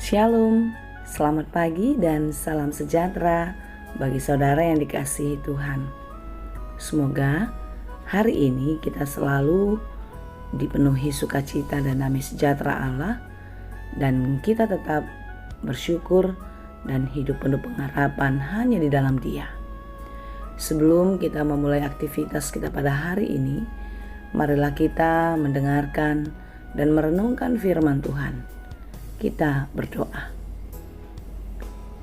Shalom, selamat pagi dan salam sejahtera bagi saudara yang dikasihi Tuhan. Semoga hari ini kita selalu dipenuhi sukacita dan damai sejahtera Allah, dan kita tetap bersyukur dan hidup penuh pengharapan hanya di dalam Dia. Sebelum kita memulai aktivitas kita pada hari ini, marilah kita mendengarkan dan merenungkan firman Tuhan. Kita berdoa.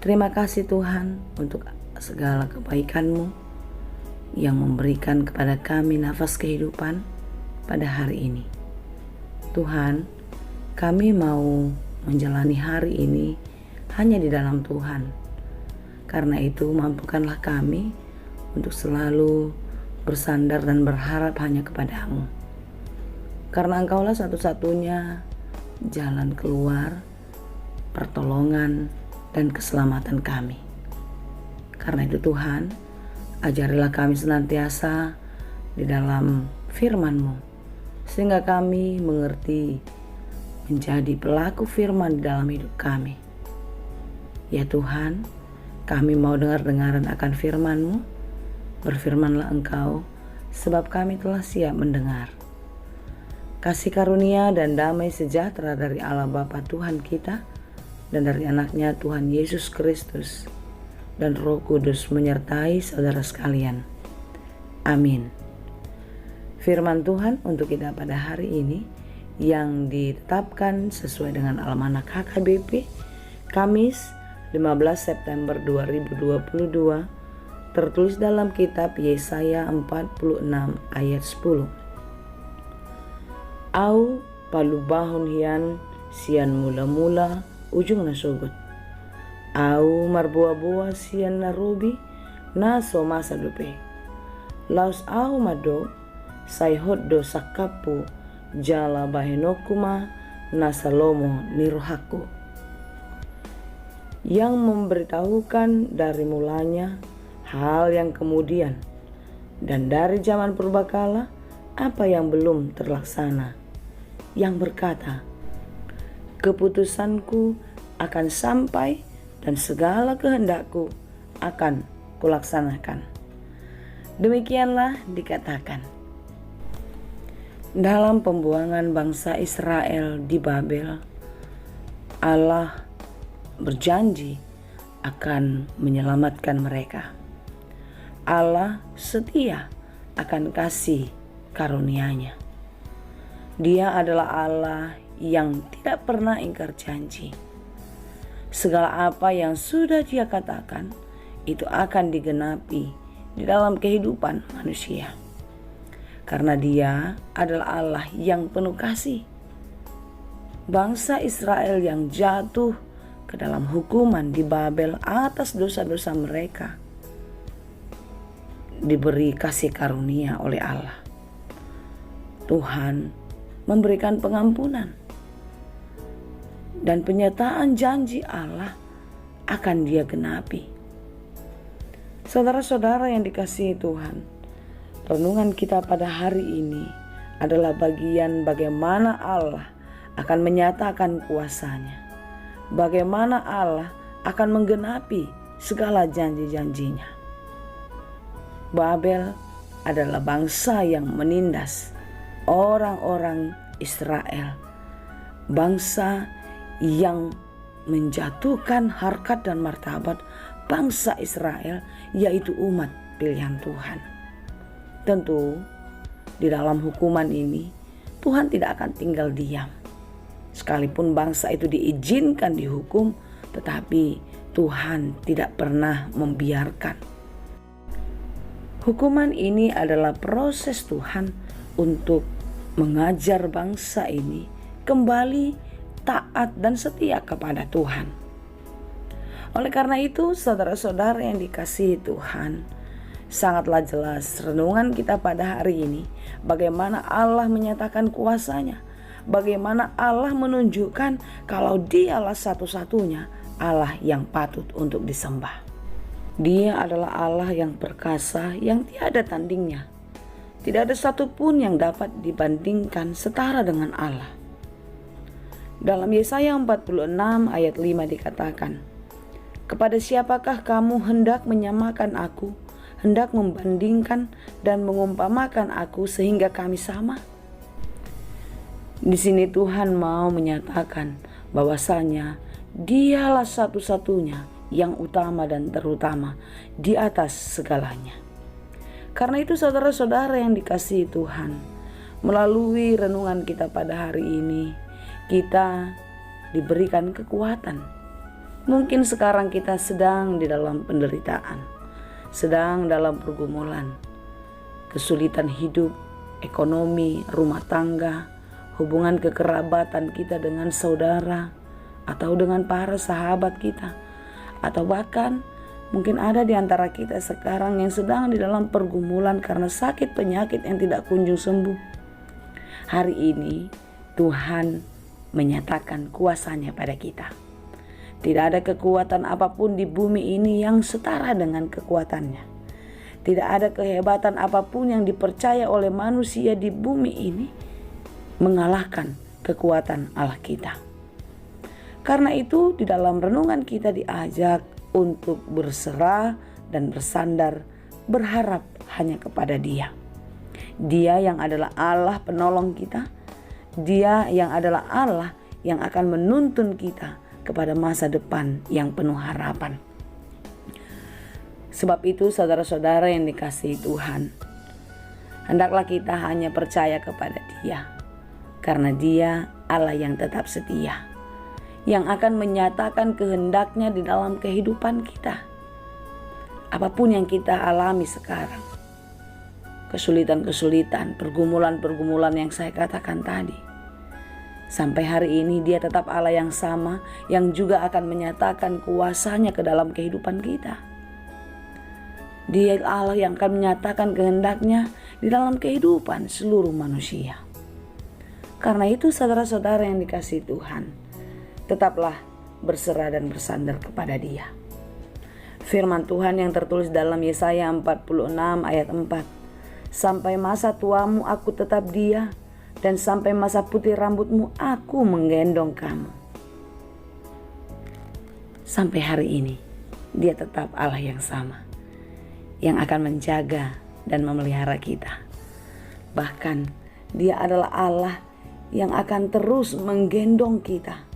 Terima kasih Tuhan untuk segala kebaikan-Mu yang memberikan kepada kami nafas kehidupan pada hari ini. Tuhan, kami mau menjalani hari ini hanya di dalam Tuhan. Karena itu mampukanlah kami untuk selalu bersandar dan berharap hanya kepada-Mu. Karena Engkaulah satu-satunya jalan keluar, pertolongan, dan keselamatan kami. Karena itu Tuhan, ajarilah kami senantiasa di dalam firman-Mu, sehingga kami mengerti menjadi pelaku firman di dalam hidup kami. Ya Tuhan, kami mau dengar-dengaran akan firman-Mu. Berfirmanlah Engkau, sebab kami telah siap mendengar. Kasih karunia dan damai sejahtera dari Allah Bapa Tuhan kita dan dari anaknya Tuhan Yesus Kristus dan Roh Kudus menyertai saudara sekalian. Amin. Firman Tuhan untuk kita pada hari ini yang ditetapkan sesuai dengan Almanak HKBP Kamis 15 September 2022, tertulis dalam kitab Yesaya 46 ayat 10. Au palubahon hian sian mula-mula ujung nasugut. Au marbua-bua sian narubi na somasa dupe. Laus au mado saihot do sakapu jala bahenokuma na salomo nirohaku. Yang memberitahukan dari mulanya hal yang kemudian, dan dari zaman purbakala apa yang belum terlaksana, yang berkata, keputusanku akan sampai dan segala kehendakku akan kulaksanakan. Demikianlah dikatakan. Dalam pembuangan bangsa Israel di Babel, Allah berjanji akan menyelamatkan mereka. Allah setia akan kasih karunia-Nya. Dia adalah Allah yang tidak pernah ingkar janji. Segala apa yang sudah Dia katakan itu akan digenapi di dalam kehidupan manusia. Karena Dia adalah Allah yang penuh kasih. Bangsa Israel yang jatuh ke dalam hukuman di Babel atas dosa-dosa mereka diberi kasih karunia oleh Allah. Tuhan memberikan pengampunan dan penyertaan janji Allah akan Dia genapi. Saudara-saudara yang dikasihi Tuhan, renungan kita pada hari ini adalah bagian bagaimana Allah akan menyatakan kuasa-Nya. Bagaimana Allah akan menggenapi segala janji-janjinya. Babel adalah bangsa yang menindas orang-orang Israel, bangsa yang menjatuhkan harkat dan martabat bangsa Israel, yaitu umat pilihan Tuhan. Tentu di dalam hukuman ini Tuhan tidak akan tinggal diam. Sekalipun bangsa itu diizinkan dihukum, tetapi Tuhan tidak pernah membiarkan. Hukuman ini adalah proses Tuhan untuk mengajar bangsa ini kembali taat dan setia kepada Tuhan. Oleh karena itu, saudara-saudara yang dikasihi Tuhan, sangatlah jelas renungan kita pada hari ini bagaimana Allah menyatakan kuasa-Nya, bagaimana Allah menunjukkan kalau Dialah satu-satunya Allah yang patut untuk disembah. Dia adalah Allah yang perkasa, yang tiada tandingnya. Tidak ada satupun yang dapat dibandingkan setara dengan Allah. Dalam Yesaya 46 ayat 5 dikatakan, "Kepada siapakah kamu hendak menyamakan aku, hendak membandingkan dan mengumpamakan aku sehingga kami sama?" Di sini Tuhan mau menyatakan bahwasanya Dialah satu-satunya yang utama dan terutama di atas segalanya. Karena itu saudara-saudara yang dikasihi Tuhan, melalui renungan kita pada hari ini, kita diberikan kekuatan. Mungkin sekarang kita sedang di dalam penderitaan, sedang dalam pergumulan, kesulitan hidup, ekonomi, rumah tangga, hubungan kekerabatan kita dengan saudara, atau dengan para sahabat kita, atau bahkan mungkin ada di antara kita sekarang yang sedang di dalam pergumulan karena sakit penyakit yang tidak kunjung sembuh. Hari ini Tuhan menyatakan kuasanya pada kita. Tidak ada kekuatan apapun di bumi ini yang setara dengan kekuatannya. Tidak ada kehebatan apapun yang dipercaya oleh manusia di bumi ini mengalahkan kekuatan Allah kita. Karena itu di dalam renungan kita diajak untuk berserah dan bersandar, berharap hanya kepada Dia. Dia yang adalah Allah penolong kita, Dia yang adalah Allah yang akan menuntun kita kepada masa depan yang penuh harapan. Sebab itu saudara-saudara yang dikasihi Tuhan, hendaklah kita hanya percaya kepada Dia, karena Dia Allah yang tetap setia, yang akan menyatakan kehendaknya di dalam kehidupan kita. Apapun yang kita alami sekarang, kesulitan-kesulitan, pergumulan-pergumulan yang saya katakan tadi, sampai hari ini Dia tetap Allah yang sama, yang juga akan menyatakan kuasanya ke dalam kehidupan kita. Dia Allah yang akan menyatakan kehendaknya di dalam kehidupan seluruh manusia. Karena itu saudara-saudara yang dikasihi Tuhan, tetaplah berserah dan bersandar kepada Dia. Firman Tuhan yang tertulis dalam Yesaya 46 ayat 4, "Sampai masa tuamu aku tetap Dia, dan sampai masa putih rambutmu aku menggendong kamu." Sampai hari ini Dia tetap Allah yang sama, yang akan menjaga dan memelihara kita. Bahkan Dia adalah Allah yang akan terus menggendong kita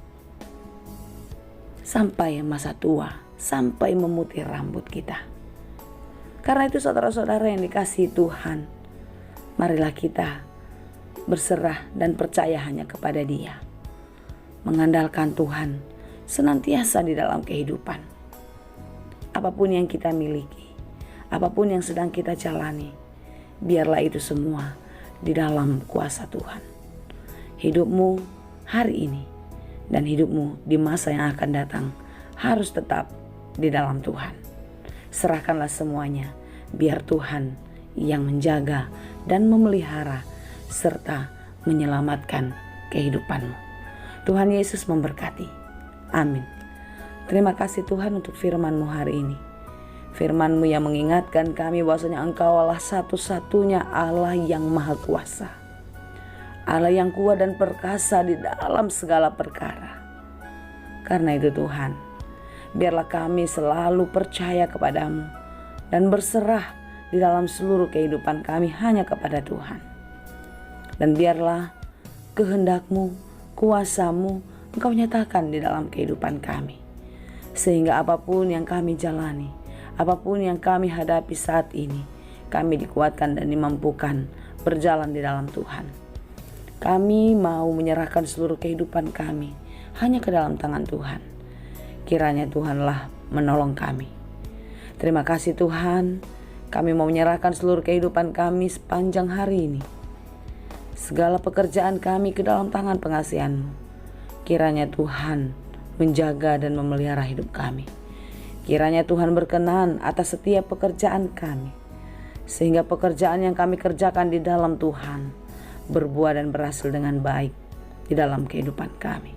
sampai masa tua, sampai memutih rambut kita. Karena itu saudara-saudara yang dikasihi Tuhan, marilah kita berserah dan percaya hanya kepada Dia, mengandalkan Tuhan senantiasa di dalam kehidupan. Apapun yang kita miliki, apapun yang sedang kita jalani, biarlah itu semua di dalam kuasa Tuhan. Hidupmu hari ini dan hidupmu di masa yang akan datang harus tetap di dalam Tuhan. Serahkanlah semuanya, biar Tuhan yang menjaga dan memelihara serta menyelamatkan kehidupanmu. Tuhan Yesus memberkati. Amin. Terima kasih Tuhan untuk firman-Mu hari ini. Firman-Mu yang mengingatkan kami bahwasanya Engkau adalah satu-satunya Allah yang maha kuasa, Allah yang kuat dan perkasa di dalam segala perkara. Karena itu Tuhan, biarlah kami selalu percaya kepadamu dan berserah di dalam seluruh kehidupan kami hanya kepada Tuhan. Dan biarlah kehendak-Mu, kuasa-Mu Engkau nyatakan di dalam kehidupan kami, sehingga apapun yang kami jalani, apapun yang kami hadapi saat ini, kami dikuatkan dan dimampukan berjalan di dalam Tuhan. Kami mau menyerahkan seluruh kehidupan kami hanya ke dalam tangan Tuhan. Kiranya Tuhanlah menolong kami. Terima kasih Tuhan, kami mau menyerahkan seluruh kehidupan kami sepanjang hari ini. Segala pekerjaan kami ke dalam tangan pengasihan-Mu. Kiranya Tuhan menjaga dan memelihara hidup kami. Kiranya Tuhan berkenan atas setiap pekerjaan kami, sehingga pekerjaan yang kami kerjakan di dalam Tuhan berbuah dan berhasil dengan baik di dalam kehidupan kami.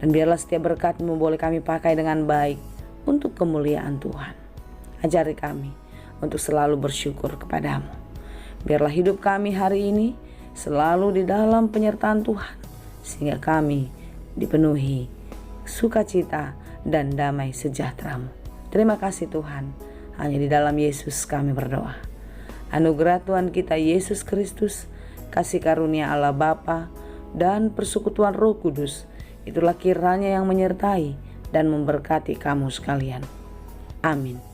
Dan biarlah setiap berkat-Mu boleh kami pakai dengan baik untuk kemuliaan Tuhan. Ajari kami untuk selalu bersyukur kepada-Mu. Biarlah hidup kami hari ini selalu di dalam penyertaan Tuhan, sehingga kami dipenuhi sukacita dan damai sejahtera-Mu. Terima kasih Tuhan, hanya di dalam Yesus kami berdoa. Anugerah Tuhan kita Yesus Kristus, kasih karunia Allah Bapa, dan persekutuan Roh Kudus, itulah kiranya yang menyertai dan memberkati kamu sekalian. Amin.